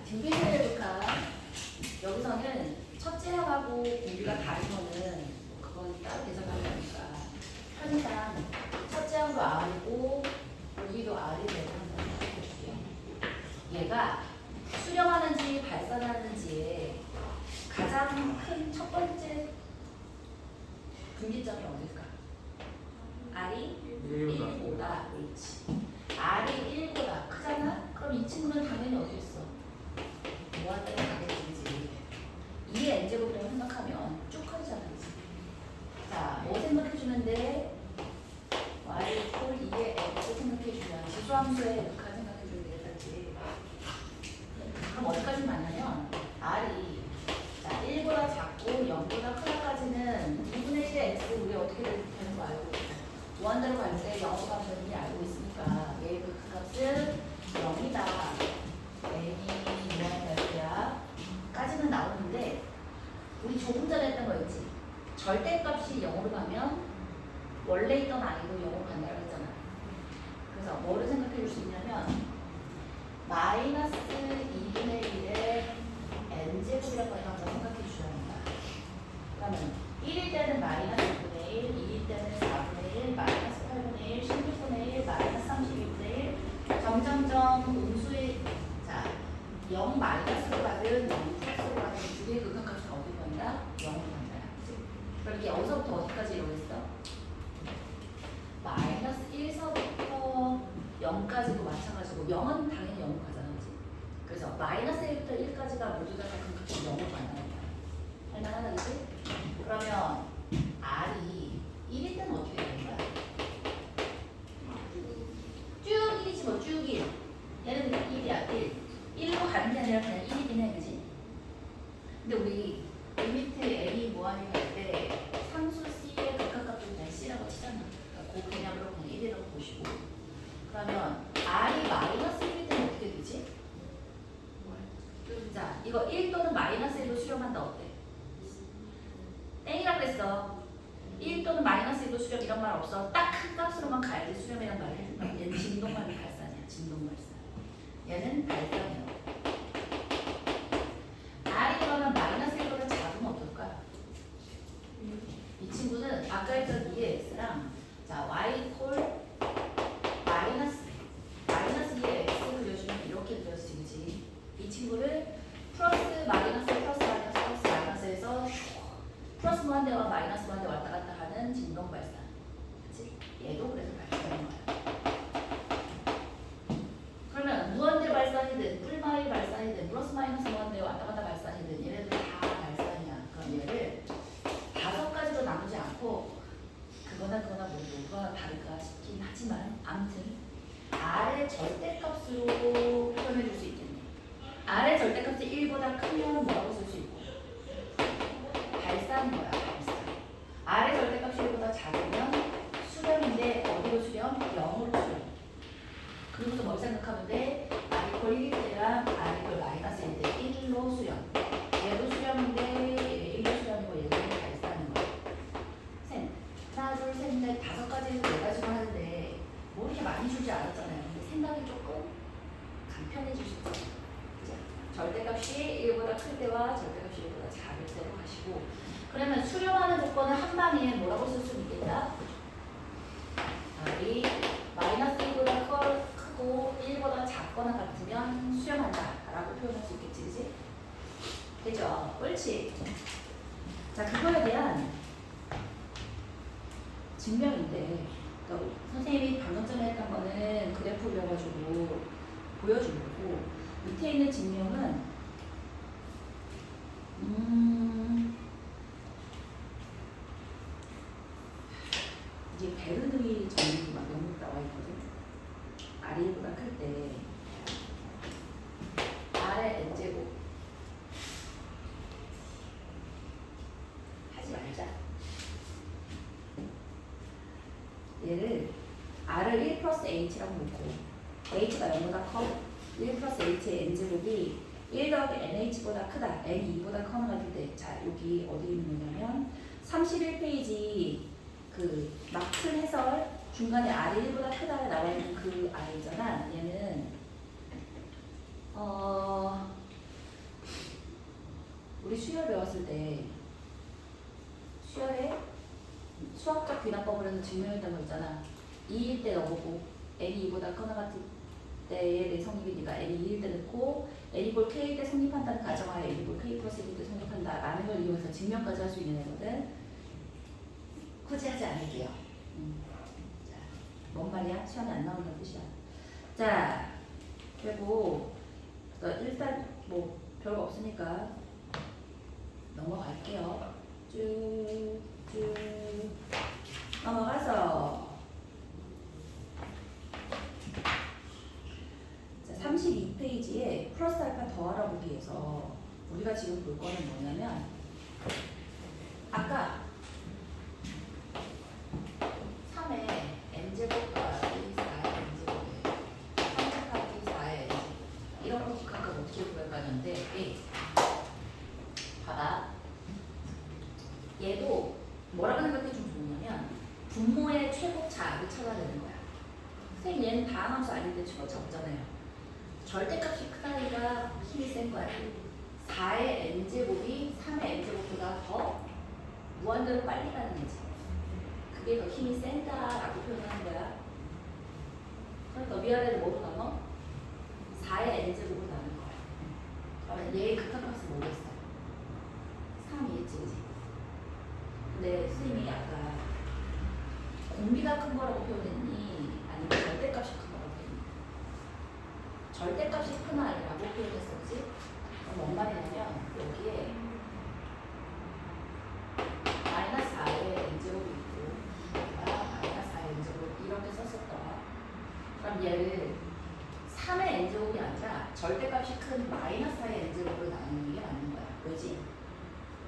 딩비스를 볼까? 여기서는 첫째하고 공비가 다른 거는 그건 따로 계산하는 거니까 항상 첫째하고 R이고 공비도 R이 되는 한번 해볼게요. 얘가 수렴하는지 발산하는지에 가장 큰 첫 번째 분기점이 어딜까? R이 1보다 그렇지. R이 1보다 크잖아? 그럼 이 친구는 당연히 어디 있어? 무한대로 가게 되지. 2의 n제곱이라고 생각하면 쭉 커지잖아. 그치? 자, 뭐 생각해주는데 y 이퀄 2의 x 생각해주면 지수함수의 극한 생각해주면 되겠지. 그럼 어디까지 맞냐면 r이 자 1보다 작고 0보다 크다까지는 2분의 1의 x 우리 어떻게 되는 거 알고 있어. 무한대로 갈 때 0으로 가면 이미 알고 있으니까 얘의 극한값은 0이다. n이 무한대 갈 때야 까지는 나오는데 우리 조금 전에 했던 거 있지. 절대값이 0으로 가면 원래 있던 아이도 0으로 간다고 했잖아. 그래서 뭐를 생각해 줄 수 있냐면 마이너스 2분의 1의 n제곱이라고 한번 생각해 주셔야 한다. 그러면 1일 때는 마이너스 2분의 1, 2일 때는 4분의 1, 마이너스 8분의 1, 16분의 1, 마이너스 32분의 1 점점점 음수의 자 0 마이너스로 가든 0 플러스로 가든 두 개의 극한값은 어디로 간다? 0으로 간다. 그렇게 여기서부터 어디까지 이루어졌어? 마이너스 1서부터 0까지도 마찬가지고 0은 당연히 0으로 가잖아. 그치? 그래서 마이너스 1부터 1까지가 모두 다 극한값이 0으로 간다는 거야. 할만하다 그치? 그러면 R이 1일 때는 어떻게 되는 거야? 쭉 1이지 뭐 쭉 1. 얘는 1이야 1. 1로 가는 게 아니라 그냥 1이긴 해, 그지? 근데 우리 리미트 L이 무한이 갈 때 상수 C의 극한값도 그냥 C라고 치잖아. 그러니까 그 개념으로 그냥 1이라고 보시고. 그러면 R이 마이너스 1일 때는 어떻게 되지? 자, 이거 1 또는 마이너스 1로 수렴한다 어때? 땡이라 그랬어. 1 또는 마이너스 1로 수렴 이런 말 없어. 딱 큰 값으로만 가야지 수렴이란 말을 해준다. 얘는 진동만 발산이야. 진동 발산. 얘는 발산이야. R이 그러면 마이너스 1보다 작으면 어떨까? 이 친구는 아까 했던 2의 x랑 자 y 콜 마이너스 2의 x 그려주면 이렇게 그려지지. 그치? 이 친구를 플러스 마이너스 플러스 마이너스 플러스 마이너스에서 플러스 무한대와 마이너스 무한대 왔다 갔다 하는 진동 발산. 그치? 얘도 그래서 발산인 거야. 그러면 무한대 발산이든 뿔마이 발산이든 플러스 마이너스 무한대 왔다 갔다 발산이든 얘네들 다 발산이야. 그럼 얘를 5가지로 나누지 않고 그거나 뭐가 다를까 싶긴 하지만 아무튼 R의 절대값으로 표현해 줄 수 있겠네. R의 절대값이 1보다 크면 뭐라고 쓸 수 있고 발산인 거야. 발산. R의 절대값이 1보다 작으면 수렴인데 어디로 수렴? 0으로 수렴. 그리고서 뭘 생각하면 돼? R 이퀄 1일 때랑 R 이퀄 마이너스 1일 때 1로 수렴. 얘도 수렴인데 1로 수렴이고 얘도 발산인 거야. 셋. 하나, 둘, 셋, 넷, 5가지에서 4가지로 하는데 뭐 이렇게 많이 줄지 않았잖아요. 근데 생각이 조금 간편해질 수 있어요. 절대값이 1보다 클 때와 절대값이 1보다 작을 때로 하시고 그러면 수렴하는 조건은 한 방에 뭐라고 쓸 수 있겠다? R이 마이너스 1보다 크고 1보다 작거나 같으면 수렴한다 라고 표현할 수 있겠지. 그치? 되죠? 옳지? 자, 그거에 대한 증명인데 그러니까 선생님이 방금 전에 했던 거는 그래프여가지고 보여준 거고 밑에 있는 증명은 이게 베르누이 정리 막 영국 나와 있거든. R이 1보다 클 때 R의 n제곱 하지 말자. 얘를 R을 1 플러스 H라고 놓고 H가 0보다 커 1 플러스 H의 n제곱이 1 더하기 NH보다 크다. N 2보다 커나 같을 때 자 여기 어디 있는 거냐면 31페이지 그 마크 해설 중간에 R이 1보다 크다에 나와 있는 그 R이잖아. 얘는 우리 수열 배웠을 때 수열에 수학적 비난법을 해서 증명했던 거 있잖아. 2일 때 넣어보고 n이 2보다 커나 같을 때의 내 성립이니까 n이 2일 때 넣고 n 이꼴 k일 때 성립한다는 가정하에 n 이꼴 k 플러스 1일 때 성립한다 라는 걸 이용해서 증명까지 할 수 있는 애거든. 굳이 하지 않을게요. 자, 뭔 말이야? 시험에 안 나온다는 뜻이야. 자, 그리고 일단 뭐 별거 없으니까 넘어갈게요. 쭉 넘어가서 자, 32페이지에 플러스 알파 더 알아보기에서 우리가 지금 볼 거는 뭐냐면 아까 3의 n제곱과 4의 n제곱에 3 곱하기 4의 n제곱 이런 거 각각 어떻게 구할까는데 봐봐. 얘도 뭐라고 생각해 주면 좋냐면 분모의 최고차를 찾아내는 거야. 선생님 얘는 다항함수 아닐 때 최고차 없잖아요. 절대값이 크다니까 힘이 센 거야. 4의 n제곱이 3의 n제곱보다 더 무한대로 빨리 가는 애지. 그게 더 힘이 센다라고 표현하는 거야. 그러니까 위아래를 뭐로 나눠? 4의 n제곱으로 나눈 거야. 그러면 얘의 극한값을 모르겠어. 3이겠지, 그지? 근데 선생님이 아까 공비가 큰 거라고 표현했니? 아니면 절대값이 큰 거라고 표현했니? 절대값이 큰 아이라고 표현했었지? 그럼 뭔 말이냐면 여기에 마이너스 4의 n제곱이 있고 마이너스 4의 n제곱 이렇게 썼었더라. 그럼 얘를 3의 n제곱이 아니라 절대값이 큰 마이너스 4의 n제곱으로 나누는 게 맞는 거야. 왜지?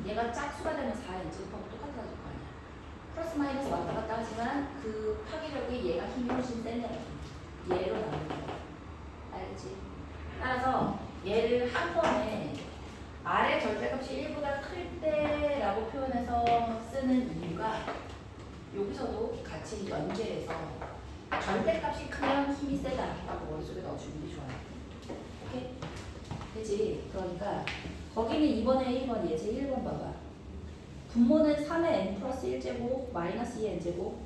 얘가 짝수가 되면 4의 n제곱하고 똑같아질 거 아니야. 플러스 마이너스 왔다 갔다 하지만 그 파괴력이 얘가 힘이 훨씬 센 얘로 나누는 거야. 알겠지? 따라서 얘를 한 번에 R의 절대값이 1보다 클 때라고 표현해서 쓰는 이유가 여기서도 같이 연계해서 절대값이 크면 힘이 세다라고 머릿속에 넣어주는 게 좋아요. 오케이? 그치? 그러니까 거기는 2번에 1번 예제 1번 봐봐. 분모는 3의 n 플러스 1제곱 마이너스 2의 n제곱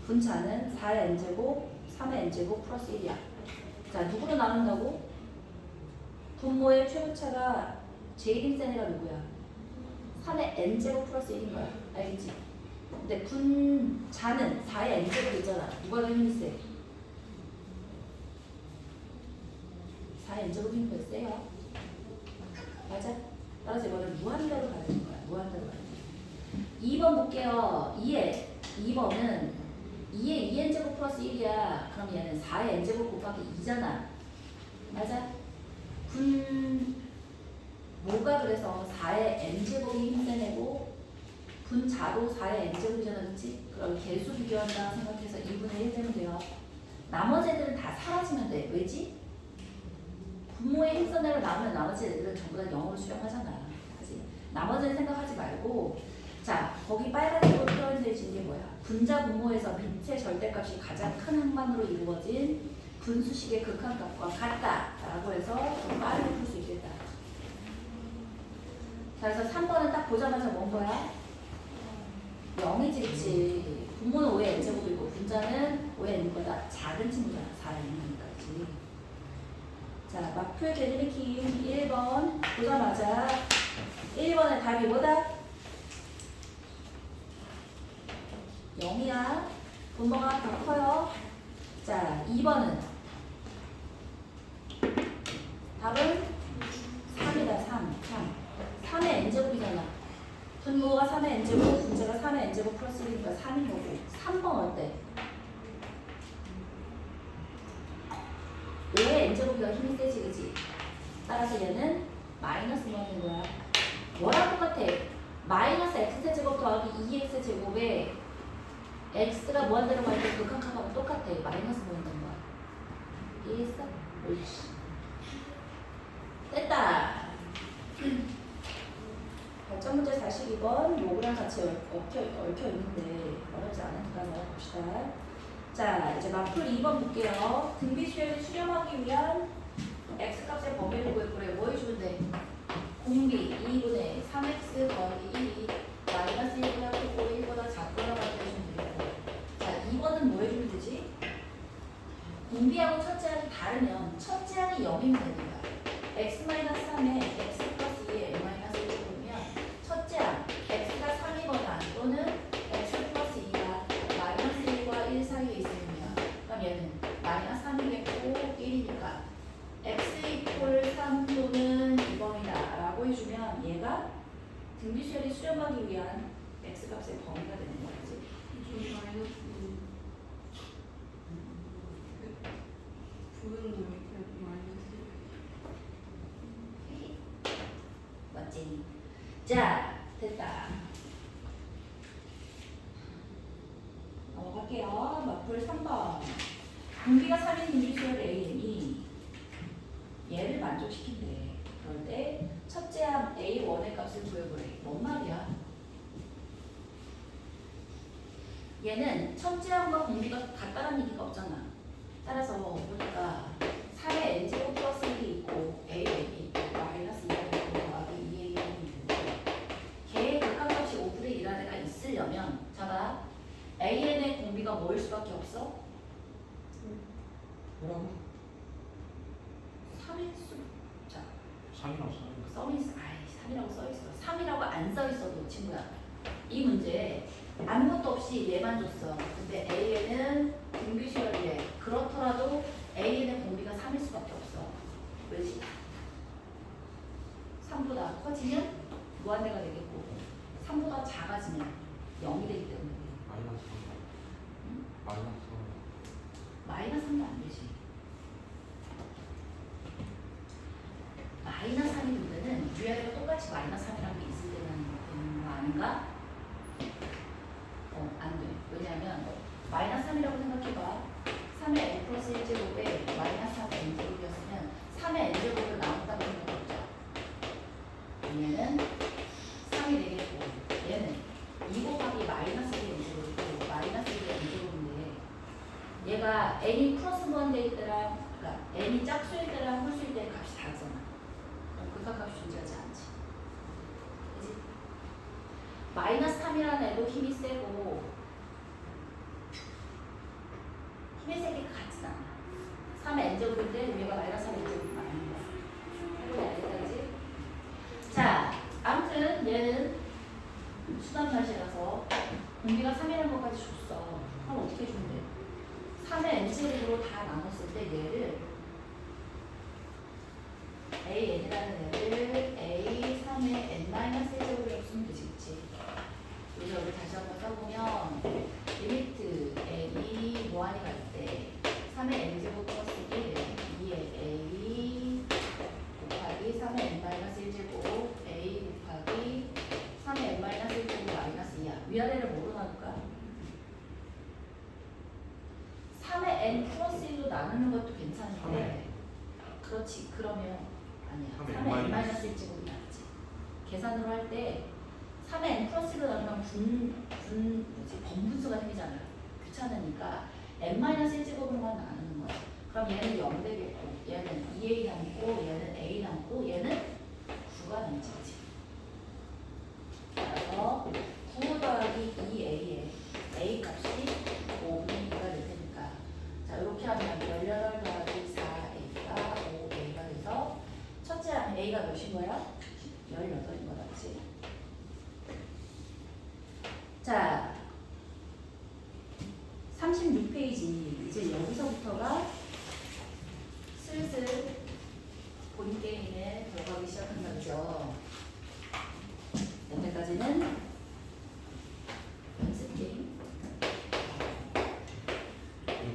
분차는 4의 n제곱 3의 n제곱 플러스 1이야. 자, 누구로 나눈다고? 분모의 최고차가 제일 힘센 애가 누구야? 3의 n제곱 플러스 1인 거야. 알겠지? 근데 분자는 4의 n제곱 있잖아. 누가 더 힘이 세? 4의 n제곱 힘이 더 세요. 맞아? 따라서 이거는 무한대로 가는 거야. 무한대로 가는 거야. 2번 볼게요. 2번은 2의 2n제곱 플러스 1이야. 그럼 얘는 4의 n제곱 곱하기 2잖아. 맞아? 뭐가 그래서 4의 n제곱이 힘센 애고 분자도 4의 n제곱이잖아. 그치? 그럼 개수 비교한다 생각해서 2분의 1 되면 돼요. 나머지 애들은 다 사라지면 돼. 왜지? 분모의 힘센 애로 나오면 나머지 애들은 전부 다 0으로 수렴하잖아. 그치? 나머지는 생각하지 말고 자, 거기 빨간색으로 표현되어진 게 뭐야? 분자 분모에서 빛의 절대값이 가장 큰 항만으로 이루어진 분수식의 극한값과 같다라고 해서 좀 빠르게 풀 수 있겠다. 자, 그래서 3번은 딱 보자마자 뭔 거야? 0이지, 그치? 분모는 5의 n제곱이고 분자는 5의 n보다 작은 친구잖아. 4의 n이니까, 그치? 자, 마표의 되돌이킴 1번 보자마자 1번의 답이 뭐다? 0이야. 분모가 더 커요. 자, 2번은 답은 3이다. 3. 3의 n제곱이잖아. 분모가 3의 n제곱, 분자가 3의 n제곱 플러스 1이니까 3인 거고. 3번 어때? 5의 n제곱이 더 힘이 세지, 그지? 따라서 얘는 마이너스 넣는 거야. 뭐랑 똑같아? 마이너스 x제곱 더하기 2x제곱에 x가 무한대로 갈 때 극한값하고 똑같아. 마이너스 무한대인 거야. 이해했어? 옳지. 됐다. 발전 문제 42번 요거랑 같이 얽혀 있는데 어렵지 않으니까 넣어봅시다. 자, 이제 마플 2번 볼게요. 등비 수열을 수렴하기 위한 x값의 범위를 구해보래. 뭐 해주면 돼? 공비 2분의 3의 0이면 되는 거야. x-3에 x 플러스 2에 n-1을 보면 첫째 항 x가 3이거나 또는 x 플러스 2가 마이너스 1과 1 사이에 있으면 그럼 얘는 마이너스 3이겠고 1이니까 x 이퀄 3 또는 2범이다 라고 해주면 얘가 등비수열이 수렴하기 위한 x 값의 범위가 되는 거지. 좀 마이너스 부분도 이렇게 마이너스 맞지? 자, 됐다. 넘어갈게요. 마플 3번. 공비가 3인 등비수열 AN이 얘를 만족시킨대. 그럴 때 첫째 항 A1의 값을 구해보래. 뭔 말이야? 얘는 첫째 항과 공비가 같다는 얘기가 없잖아. 따라서 보니까 3의 n제곱 플러스 1이 있고 AN이 있고 마이너스 2가 있고 더하기 2AN이 있는데 걔의 극한값이 5분의 1이라는 애가 있으려면 자봐 AN의 공비가 뭐일 수밖에 없어? 뭐라고? 3일 수. 자, 3이라고 써있는데 3이라고 써있어. 3이라고 안 써있어도 친구야. 이 문제 아무것도 없이 얘만 줬어. 근데 AN은 등비수열이래. 그렇더라도 AN의 공비가 3일 수밖에 없어. 왜지? 3보다 커지면 무한대가 되겠고 3보다 작아지면 0이 되기 때문에 마이너스 3 응? 마이너스 3 마이너스 3도 안 되지. 마이너스 3이 되면은 위아래가 똑같이 마이너스 3이라는 게 있을 때는 되는 거 아닌가? 안 돼. 왜냐면 마이너스 3이라고 생각해봐. 3의 n 플러스 1제곱에 마이너스 3의 n제곱이었으면 3의 n제곱을 나눴다고 생각해보자. 얘는 3이 되겠고 얘는 2 곱하기 마이너스 1의 n제곱이고 마이너스 1의 n제곱인데 얘가 n이 플러스 무한대일 때랑 그러니까 n이 짝수일 때랑 홀수일 때 값이 다르잖아. 그럼 극한값이 존재하지 않지. 그치? 마이너스 3이라는 애도 힘이 세고 힘의 세계가 같진 않아. 3의 n제곱인데 위에가 마이너스 3의 n제곱이 많은 거야. 해보면 알겠다, 그치? 자, 아무튼 얘는 수단 맛이라서 공비가 3이라는 것까지 줬어. 그럼 어떻게 주면 돼? 3의 n제곱으로 다 나눴을 때 얘를 AN이라는 애를 A 3의 n-1제곱이라고 쓰면 되지, 그치? 그래서 여기 다시 한번 써보면 리미트 n이 무한이 갈 때 3의 n제곱 플러스 1 2의 a 곱하기 3의 n-1제곱 a 곱하기 3의 n-1제곱 마이너스 2야. 위아래를 뭐로 나눌까? 3의 n 플러스 1로 나누는 것도 괜찮은데 그렇지. 그러면 아니야. 3의 n-1제곱이 낫지. 계산으로 할 때 3의 n 플러스 1로 나누면 번분수가 생기잖아. 귀찮으니까 n-1제곱으로만 나누는 거야. 그럼 얘는 0 되겠고 얘는 2a 남고 얘는 a 남고 얘는 9가 남지. 그래서 9 더하기 2a에 a 값이 5분의 2가 될 테니까 자 이렇게 하면 18 더하기 4a가 5a가 돼서 첫째 항 a가 몇인 거야? 18인 거다. 그치? 자 36페이지 이제 여기서부터가 슬슬 본 게임에 들어가기 시작한다. 그죠? 여기까지는 연습 게임.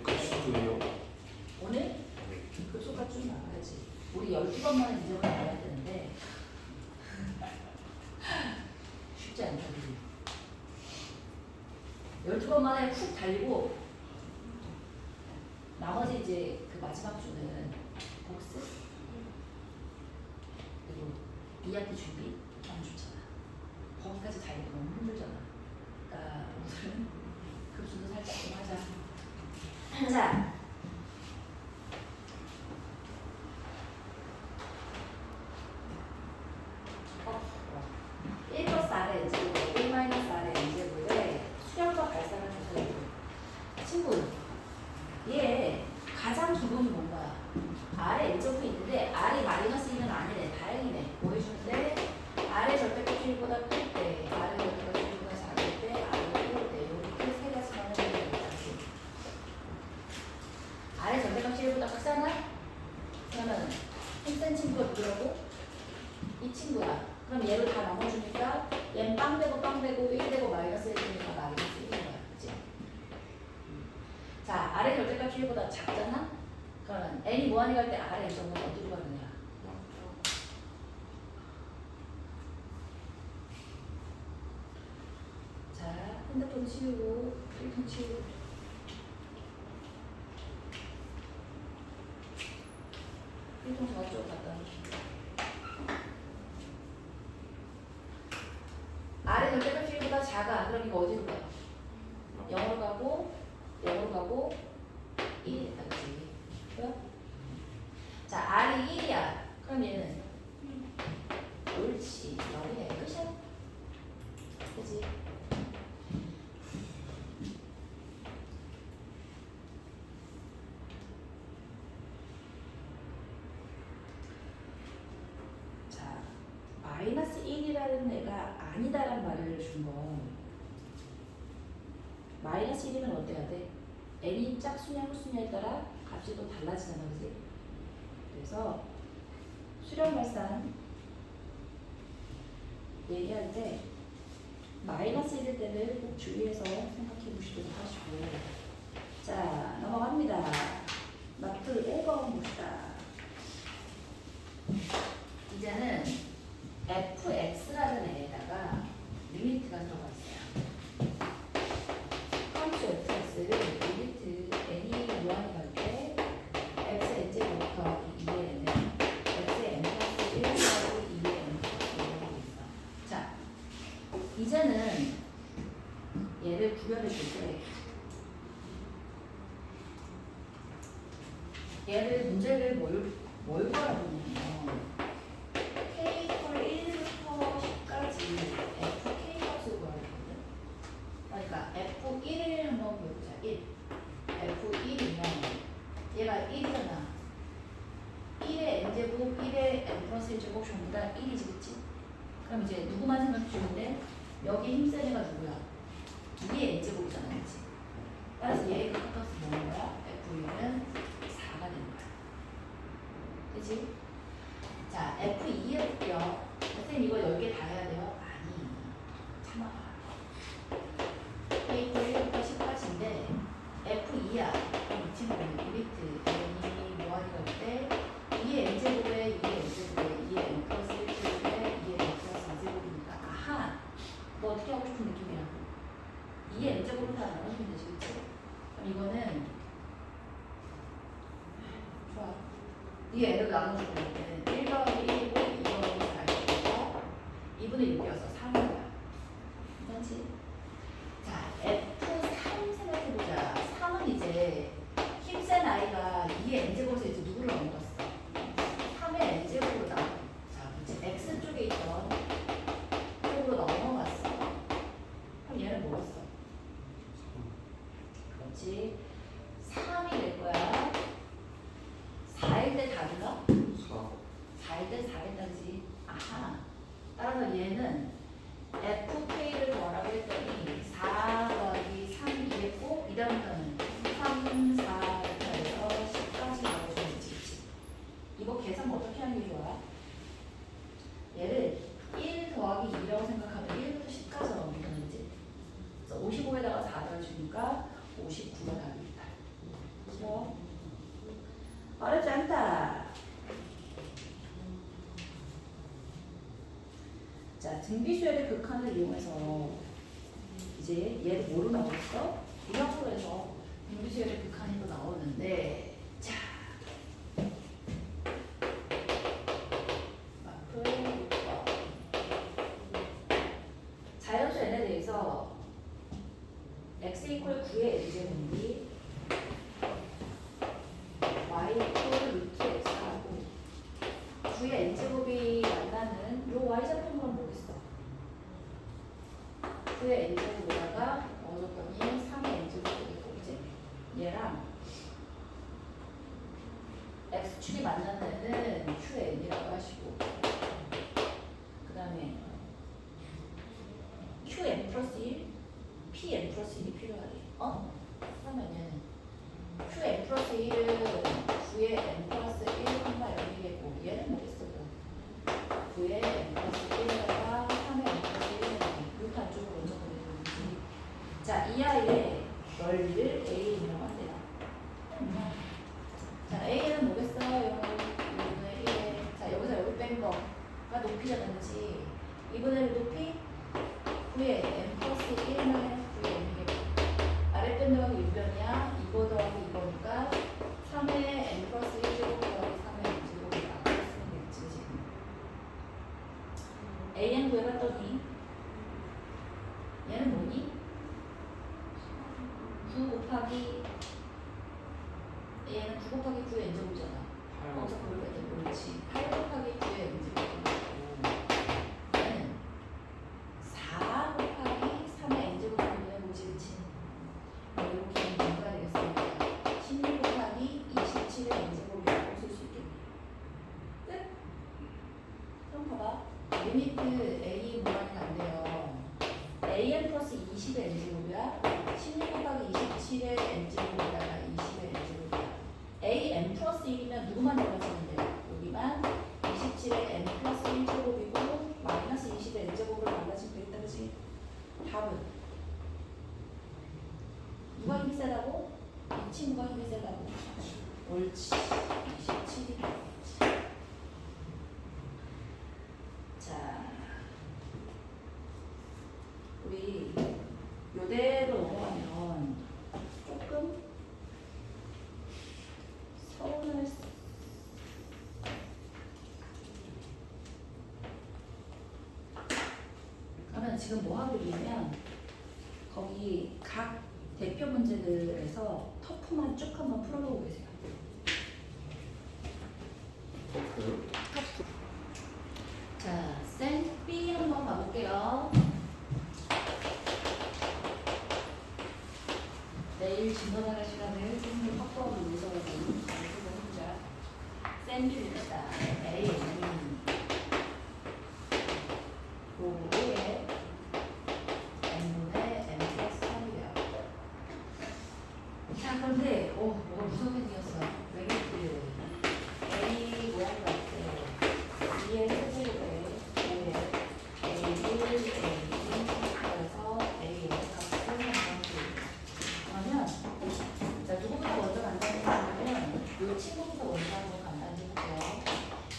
급수도요. 오늘 급소가 좀 나와야지. 우리 12번만에 이제는 나와야 되는데 쉽지 않다. 그지? 12번만에 훅 달리고 나머지 이제 그 마지막 주는 복습 그리고 2학기 준비 안 좋잖아. 거기까지 달리기 너무 힘들잖아. 그러니까 오늘은 급수도 살짝 좀 하자. 자, 친구, 얘 가장 기본이 뭔가? 아래 n제곱이 있는데 x된 친구가 누구라고? 이 친구야. 그럼 얘를 다 나눠주니까 얘는 빵 되고 빵 되고 1 되고 마이너스 1 되니까 마이너스 1인 거야. 그치? 자, 아래 결대값 1보다 작잖아? 그러면 n이 무한히 갈 때 아래 일정은 어디로 가느냐? 자, 핸드폰 치우고 필통 치우고 필통 저쪽 갖다 놓을게. 아래 결대값 1보다 작아. 그럼 이거 어디로 가? 0으로 가고 0으로 가고 1이 됐다. 그치? 그래? 자, R이 1이야. 그럼 얘는 옳지. 0이네. 끝이야. 그치? 자, 마이너스 1이라는 애가 아니다라는 말을 준 건 마이너스 1이면 어때야 돼? n이 짝수냐 홀수냐에 따라 값이 또 달라지잖아. 그치? 그래서 수렴말산 얘기할 때 마이너스 1일 때는 꼭 주의해서 생각해 보시도록 하시고. 자, 넘어갑니다. 마플 5번 봅시다. 이제는 fx라는 애에다가 리미트가 들어가 있어요. 함수 fx를 리미트 n이 무한히 갈 때 x의 n제곱 더하기 2의 n은 x의 n 플러스 1 더하기 2의 n 플러스 1로 하고 있어. 자, 이제는 얘를 구별해 줄 때 얘를 문제를 뭘 걸어보냐면 k 이퀄 1부터 10까지 fk 값을 구하려 했거든. 그러니까 f1을 한번 보여보자. 1 f1이면 얘가 1이잖아. 1의 n제곱 1의 n 플러스 1제곱 전부 다 1이지. 그치? 그럼 이제 누구만 생각해 주면 돼? 여기 힘센 애가 누구야? 2의 n제곱이잖아. 그치? 따라서 얘의 극값은 뭐는 거야? f1은 4가 되는 거야. 그치? 자, f2 해볼게요. 선생님 이거 10개 다 해야 돼요? 아니, 참아봐. k 이퀄 1부터 10까지인데 f2야. 그럼 이 친구는 리미트 n이 뭐하니 갈 때 2의 n제곱에 2의 n제곱에 2의 n 플러스 1제곱에 2의 n 플러스 2제곱이니까 아하! 뭐 어떻게 하고 싶은 느낌이야? 2의 n제곱을 다 나눠주면 되지. 그치? 그럼 이거는 좋아. 2의 n을 나눠주면 되는 1 더하기 1이고 2 더하기 4이고 2분의 6이어서 3인 거야. 괜찮지? 자, F3 생각해보자. 3은 이제 힘센 아이가 2의 n제곱에서 이제 누구를 넘어갔어? 3의 n제곱으로 나와. 자, 이제 x 쪽에 있던 쪽으로 넘어갔어. 그럼 얘는 뭐였어? 그렇지. 3이 될 거야. 4일 때 다른가? 4일 때 4겠다지. 아하. 따라서 얘는 FK를 더하라고 했더니 4 더하기 3이 되겠고 이 다음부터는 3, 4, 5에서 10까지 나와주면 되지. 그치? 이거 계산 어떻게 하는 게 좋아? 얘를 1 더하기 2라고 생각하면 1부터 10까지 나오면 되지. 그래서 55에다가 4 더해주니까 59가 답이다. 그렇죠? 어렵지 않다. 자, 등비수열의 극한을 이용해서 이제 얘를 뭐로 나오겠어? 이형으로 해서 등비수열의 극한이 또 나오는데, 자, 마플 자연수 n에 대해서 x 이퀄 9의 n제곱이 y 이퀄 루트 x하고 9의 n제곱이 만나는 요 y좌표는 뭐겠어? 9의 n제곱에다가 넣어줬더니 3의 n제곱이 되겠고, 그치? 얘랑 x축이 만나는 애는 qn이라고 하시고, 그 다음에 qn 플러스 1, pn 플러스 1이 필요하대. 그러면 얘는 qn 플러스 1은 9의 n 플러스 1, 0이겠고 얘는 뭐 5에 n 플러스 1에다가 3에 n 플러스 1에 루트 안쪽으로 먼저 보내주는 거지. 자, 이 아이의 넓이를 a라고 한대요. 자, a는 뭐겠어요? 2분의 1에 자, 여기서 여기 뺀 거가 높이잖아, 그치? 2분의 1 높이 9에 n 플러스 1 마이너스 9에 n이겠고 아랫변 더하기 윗변이야. 이거 더하기 이거니까 3에 n 플러스 1제곱 더하기 3에 n제곱이다. 그렇게 쓰면 되겠지, 그치? an 구해봤더니 얘는 뭐니? 9 곱하기 얘는 9 곱하기 9의 n제곱이잖아. 거기서 그걸 뺐더니 그렇지. 8 곱하기 9의 n제곱이고 얘는 4 곱하기 3의 n제곱이면 뭐지, 그치? 이렇게 뭔가 되겠습니다. 16 곱하기 27의 n제곱이라고 쓸 수 있겠네. 끝? 그럼 봐봐. 리미트 a 무한이 안 돼요. an 플러스 20의 n제곱이야. 16 곱하기 27의 n제곱에다가 20의 n제곱이야. a n 플러스 1이면 누구만 들어가시면 돼요? 여기만 27의 n 플러스 1제곱이고 마이너스 20의 n제곱으로 만나시면 되겠다, 그치? 답은 누가 힘이 세다고? 이 친구가 힘이 세다고. 옳지. 27이 되겠지. 자, 우리 요대로 넘어가면 조금 서운할 수. 그러면 지금 뭐 하고 있냐면 거기 각 대표 문제들에서 터프만 쭉 한번 풀어보고 계세요. 자, 쌤 B 한번 가볼게요. 내일 진도나갈 시간을 좀 더 확보하기 위해서라도 가르치고 혼자 쌤 B 봅시다. A는 5에 n분의 n 플러스 3이에요. 자, 그런데 뭐가 무섭게 생겼어. 왜 그랬지? A 모양 같아. 2의 세제곱에 5에 A1, A2 그래서 A의 값을 한번 그러면 자, 누구부터 먼저 간단히 해보면 이 친구부터 먼저 한번 간단히 해볼게요.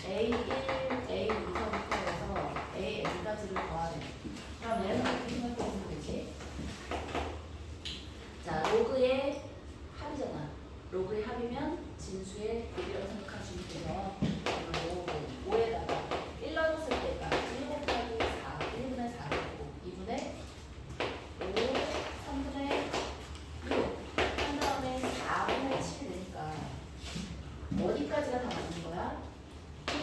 A1, A2서부터 해서 AN까지를 더하래. 그럼 얘는 어떻게 생각해보면 되지? 자, 로그의 합이잖아. 로그의 합이면 진수의 곱이라고 생각하시면 돼요. 그리고 5에다가 1 넣었을 때가 1 곱하기 4, 1분의 4고 2분의 5, 3분의 6, 한 다음에 4분의 7 되니까 어디까지가 다 맞는 거야?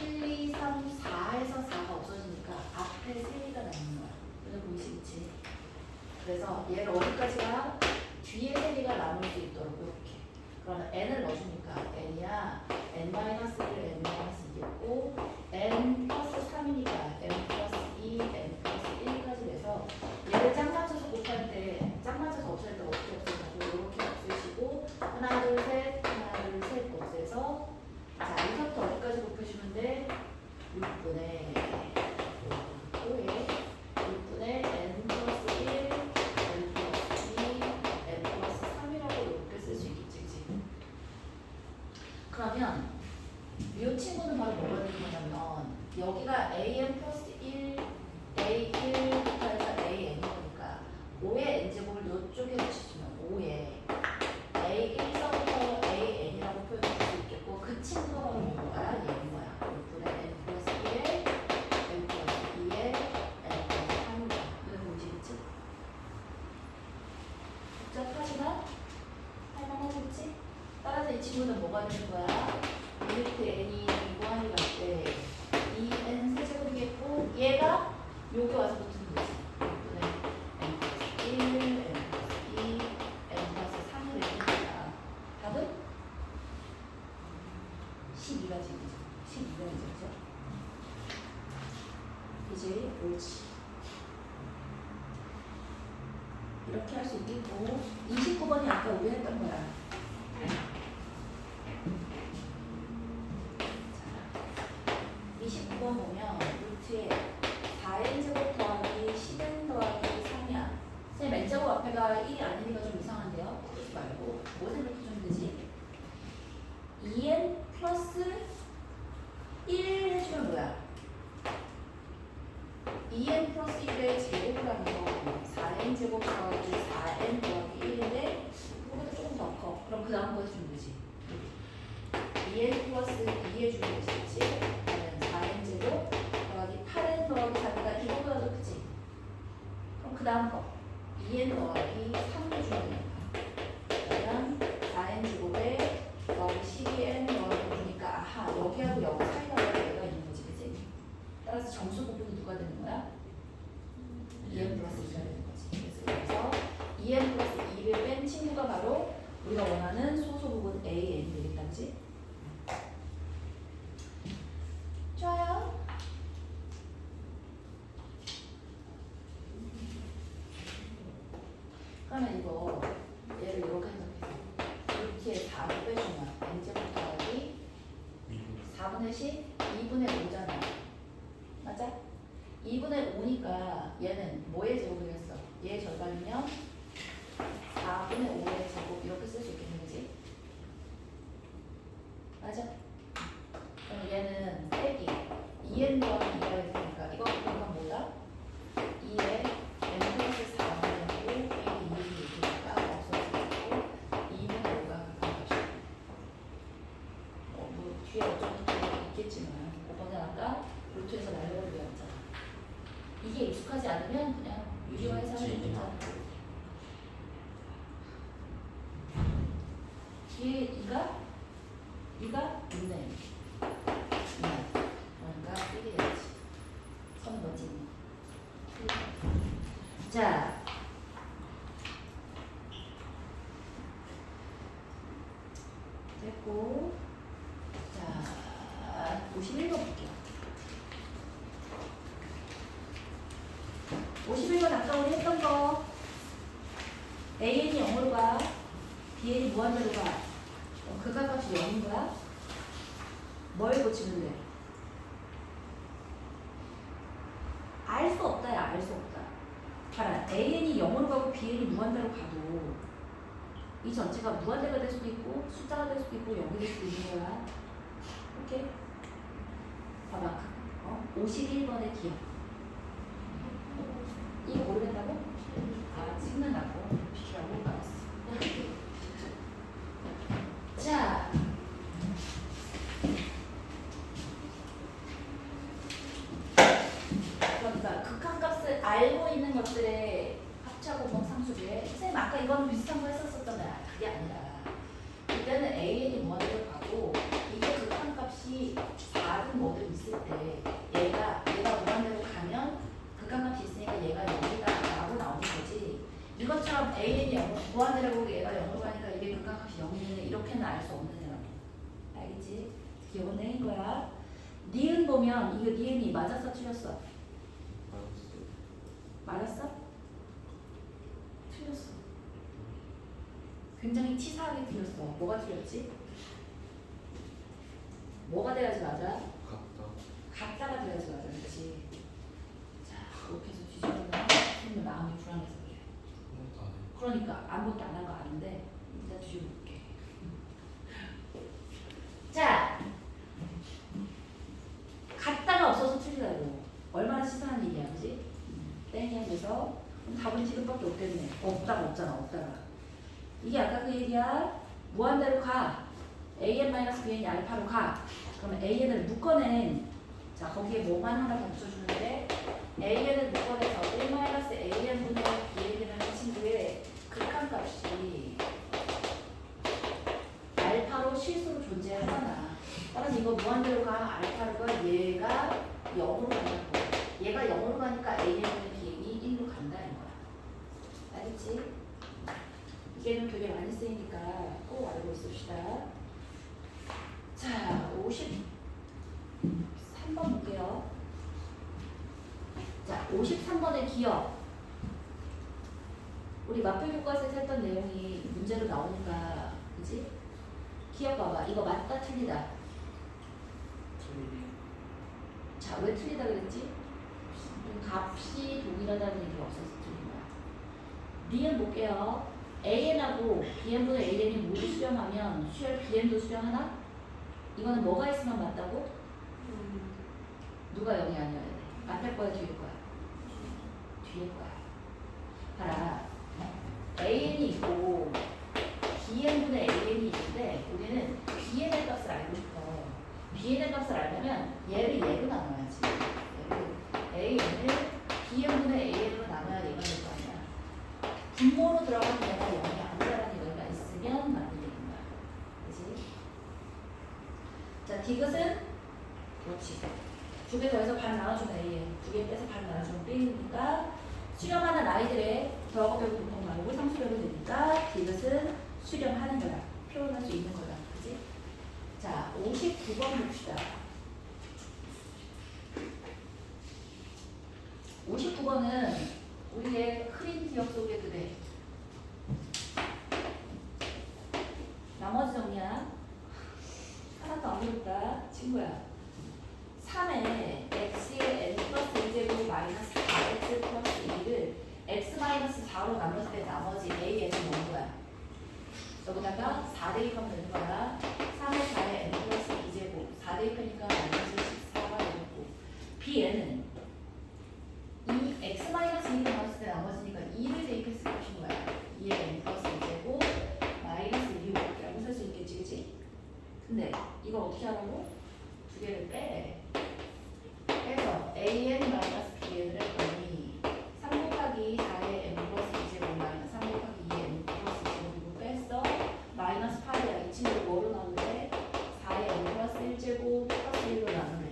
1, 2, 3, 4에서 4가 없어지니까 앞에 3개가 남는 거야. 그래 보이시겠지? 그래서 얘를 어디까지가? 뒤에 3개가 남을 수 있도록 이렇게. 그러면 n을 넣어주니까 n이야 n-1, n-2였고 n 플러스 3이니까 n 플러스 2, n 플러스 1까지 돼서 얘를 짝 맞춰서 곱할 때 짝 맞춰서 없앨 때 어떻게 없애자고 이렇게 없애시고 하나 둘 셋 없애서 자, 여기서부터 어디까지 곱해주면 돼? 6분의 5에 6분의 n 플러스 1, n 플러스 2, n 플러스 3이라고 이렇게 쓸 수 있겠지, 그치? 그러면 이 친구는 바로 뭐가 되는 거냐면 여기가 an 플러스 1, a1부터 해서 an이니까 5의 n제곱을 이쪽에 붙이시면 5에 a1서부터 an이라고 표현할 수 있겠고 그 친구가 바로 뭐야? 얘인 거야. 6분의 n 플러스 1에 n 플러스 2에 n 플러스 3이다. 이런 문제겠지? 복잡하지만 할만하겠지? 따라서 이 친구는 뭐가 되는 거야? 리미트 n이 무한히 갈 때 2n 세제곱이겠고 얘가 여기 와서 붙는 거지. 6분의 n 플러스 1, n 플러스 2, n 플러스 3이 되는 거야. 답은 12가 지금이죠. 12가 되죠. 이제 옳지. 이렇게 할 수 있겠고 29번이 아까 우리 했던 거야. 29번 보면 루트에 4n제곱 더하기 10n 더하기 3이야. 선생님 n제곱 앞에가 1이 아니니까 좀 이상한데요? 그러지 말고 뭐 생각해주면 되지? 2n 플러스 1 해주면 뭐야? 2n 플러스 1의 제곱을 하는 거고 4n 제곱 더하기 4n 더하기 1인데 이거보다 조금 더 커. 그럼 그 다음 거 해주면 되지. 2n 플러스 2 해주면 되지. 그러면 4n 제곱 더하기 8n 더하기 4가 이거보다 더 크지. 그럼 그 다음 거 2n 더하기 3 해주면 돼. 그러면 4n 제곱에 더하기 12n 더하기 보니까 아하 여기하고 여기 사이가 얘가 있는 거지, 그치? 따라서 정수 부분이 누가 되는 거야? 2n 플러스 2가 되는 거지. 그래서 여기서 2n 플러스 2를 뺀 친구가 바로 우리가 원하는 소수 부분 a, n이 되겠다, 그치? 좋아요. 그러면 이거 얘를 이렇게 생각해. 루트에 4를 빼주면 n제곱 더하기 4분의 10, 2분의 5잖아. 맞아? 2분의 5니까 얘는 뭐의 제곱이겠어? 얘 절반이면 4분의 5의 제곱 이렇게 쓸 수 있겠는 거지? 맞아? 그럼 얘는 빼기 2n 더하기 2가 있으니까 이거 그러면 뭐다? 2에 n 플러스 4분의 5 빼기 2이 있으니까 없어지고 2분의 5가 가까운 것이야. 뭐 뒤에 어쩌면 있겠지만 5번은 아까 루트에서 날려버리고 했잖아. 이게 익숙하지 않으면 그냥 유리화해서 하면 되잖아. 뒤에 2가 있네. 그러니까 1이 해야지. 선은 뭐지? 자, 됐고, 자, 51번 볼게요. 51번 아까 우리 했던 거 an이 0으로 가, bn이 무한대로 가. 극한값이 0인 거야? 뭘 고치면 돼? 알 수 없다, 야, 알 수 없다. 봐라, an이 0으로 가고 bn이 무한대로 가도 이 전체가 무한대가 될 수도 있고 숫자가 될 수도 있고 0이 될 수도 있는 거야. 오케이? 봐봐, 51번의 기억. 이거 모르겠다고? 아, 생각나고 비키라고 알았어. 자, 그러니까 극한값을 알고 있는 것들의 합차고목 상수비에 선생님 아까 이건 비슷한 거 했었잖아요. 그게 아니라 이때는 an이 무한대로 가고 이게 극한값이 4든 뭐든 있을 때 얘가 무한대로 가면 극한값이 있으니까 얘가 0이다 라고 나오는 거지. 이것처럼 an이 무한대로 가고 얘가 0으로 가니까 이게 극한값이 0이네 이렇게는 알 수 없는 애라고. 알겠지? 기억은 내인 거야. 니은 보면 이거 니은이 맞았어 틀렸어? 맞았어? 틀렸어. 굉장히 치사하게 틀렸어. 뭐가 틀렸지? 뭐가 돼야지 맞아? 같다가 돼야지 맞아. 그렇지. 자, 이렇게 해서 뒤집으면 선생님 마음이 불안해서 그래. 그러니까 아무것도 안 한 거 아는데 일단 뒤집어 볼게. 자, 같다가 없어서 틀리다고. 얼마나 치사한 일이야, 그지? 땡이야. 그래서 답은 지금밖에 없겠네. 없다가 없잖아. 없다가. 이게 아까 그 얘기야. 무한대로 가. an-bn이 알파로 가. 그러면 an을 묶어낸, 자 거기에 뭐만 하나 더 붙여주는데 an을 묶어내서 1-an분의 bn이라는 친구의 극한값이 알파로 실수로 존재하잖아. 따라서 이거 무한대로 가. 알파로 가. 얘가 0으로 간다는 거야. 얘가 0으로 가니까 an분의 bn이 1로 간다는 거야. 알겠지? 이게는 되게 많이 쓰이니까 꼭 알고 있읍시다. 자, 53번 볼게요. 자, 53번의 기억. 우리 마표 교과서에서 했던 내용이 문제로 나오니까, 그지? 기억 봐봐. 이거 맞다, 틀리다. 자, 자, 왜 틀리다 그랬지? 값이 동일하다는 얘기가 없어서 틀린 거야. B는 볼게요. AN하고 BN보다 AN이 모두 수렴하면 BN도 수렴하나? 이거는 뭐가 있으면 맞다고? 누가 0이 아니어야 돼? 앞에 거야, 뒤에 거야? 뒤에 거야. 봐라. AN이 있고 BN분의 AN이 있는데 우리는 BN의 값을 알고 싶어. BN의 값을 알려면 얘를 얘로 나눠야지. AN을 BN분의 AN으로 나눠야 얘가 될 거 아니야. 분모로 들어가면 얘가 0이 아니라는 얘기가 있으면 맞는 얘기인 거야. 그치? 자, 디귿은 그렇지. 두 개 더해서 반 나눠주면 A에 두 개 빼서 반 나눠주면 B니까 수렴하는 아이들의 격업별 분포 말고 상수별로 되니까 디귿은 수렴하는 거다. 표현할 수 있는 거다. 그치? 자, 59번 봅시다. 59번은 우리의 흐린 기억 속의 그대. 나머지 정리야. 하나도 안 어렵다. 친구야. 3에 x의 n 플러스 1제곱 마이너스 4x 플러스 2를 x 마이너스 4로 나눴을 때 나머지 a, n은 뭔 거야? 여기다가 4 대입하면 되는 거야. 3의 4에 n 플러스 2제곱 4 대입하니까 마이너스 14가 되고 bn은 이 x 마이너스 2로 나눴을 때 나머지니까 2를 대입했을 것인 거야. 2의 n 플러스 2제곱 마이너스 6이라고 쓸 수 있겠지, 그치? 근데 이거 어떻게 하라고? 두 개를 빼. 그래서 an 마이너스 bn을 했더니 3 곱하기 4의 n 플러스 2제곱 마이너스 3 곱하기 2의 n 플러스 2제곱이고 뺐어. 마이너스 8이야. 이 친구를 뭐로 나누래? 4의 n 플러스 1제곱 플러스 1로 나누래.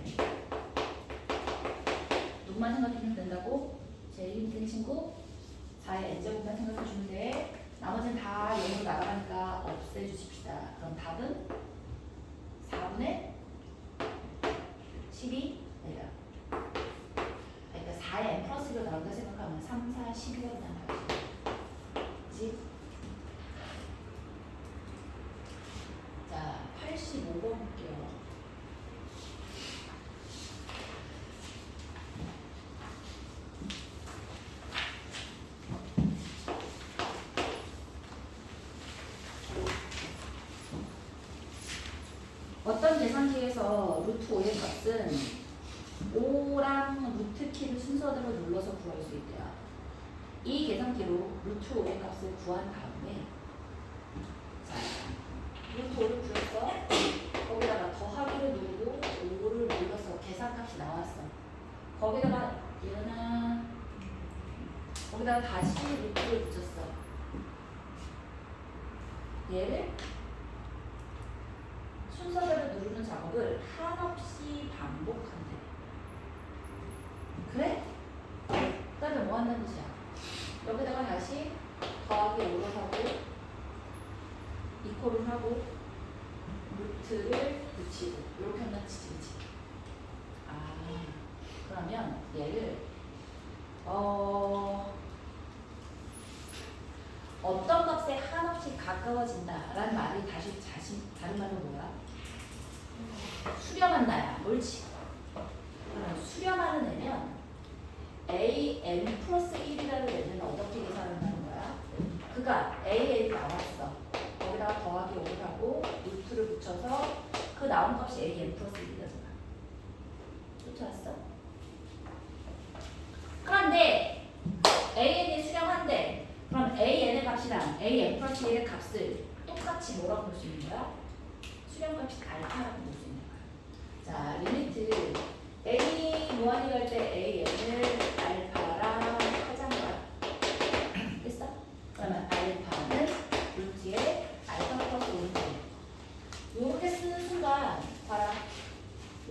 누구만 생각해주면 된다고? 제일 힘든 친구 4의 n제곱만 생각해주면 돼. 나머지는 다 0으로 나가니까 없애주십시다. 그럼 답은 4분의 12? 내가 그러니까 4의 n 플러스 1로 나온다 생각하면 3, 4, 12가 그냥 나오지. 그치? 자, 85번 볼게요. 어떤 계산기에서 루트 5의 값은 5랑 루트 키를 순서대로 눌러서 구할 수 있대요. 이 계산기로 루트 5의 값을 구한 다음에 자, 루트 5를 구했어. 거기다가 더하기를 누르고 5를 눌러서 계산값이 나왔어. 거기다가 얘는 거기다가 다시 루트를 붙였어. 얘를 순서대로 누르는 작업을 한없이 반복한대. 그래? 그 다음에 뭐 한다는 뜻이야? 여기다가 다시 더하기 5를 하고 이퀄을 하고 루트를 붙이고 이렇게 한다 치지, 그치? 아, 그러면 얘를 어떤 값에 한없이 가까워진다라는 말이 다시 다른 말로 뭐야? 수렴한다야. 옳지. 그럼 수렴하는 애면 a n 플러스 1이라는 애는 어떻게 계산한다는 거야? 그가 a, n이 나왔어. 거기다가 더하기 5를 하고 루트를 붙여서 그 나온 값이 a, n 플러스 1이잖아. 쫓아왔어? 그런데 a, n이 수렴한대. 그럼 a, n의 값이랑 a, n 플러스 1의 값을 똑같이 뭐라고 볼 수 있는 거야? 수렴값이 알파라고 볼 수 있는 거야. 자, 리미트 a 무한히 갈 때 a, n을 알파랑 하자는 거야. 됐어? 그러면 알파는 루트에 알파 플러스 5인데 이렇게 쓰는 순간 봐라.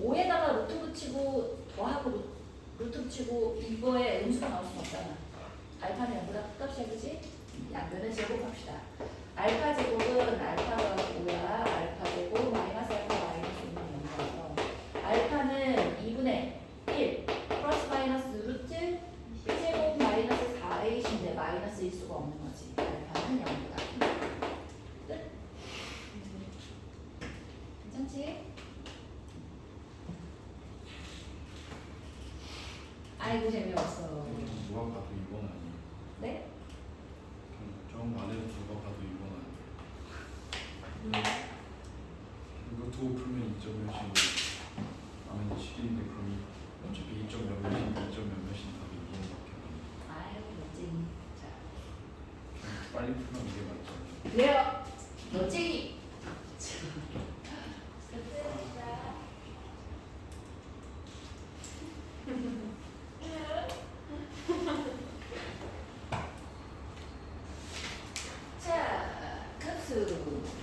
5에다가 루트 붙이고 더하고 루트 붙이고 이거에 음수가 나올 수는 없잖아. 알파는 0보다 끝값이야, 그치? 양변을 제곱합시다. 알파 제곱은 알파가 5야. 알파 제곱 마이너스 알파 마이너스 5는 0이라서 알파는 2분의 1 플러스 마이너스 루트 1제곱 마이너스 4a인데 마이너스일 수가 없는 거지. 알파는 0보다. 끝? 괜찮지? 아이고 재미없어. 누가 봐도 2번 아니에요? 네? 좀 안에서 누가 봐도 2번 아니에요? 이거 도 풀면 2점 몇이고 아면 7인데 그럼 어차피 2점 몇 몇인 2점 몇 몇인 답이 2번밖에 안 나요. 아이고 멋쟁이. 자 빨리 풀면 이게 맞죠? 그래요. 멋쟁이. 자, 급수.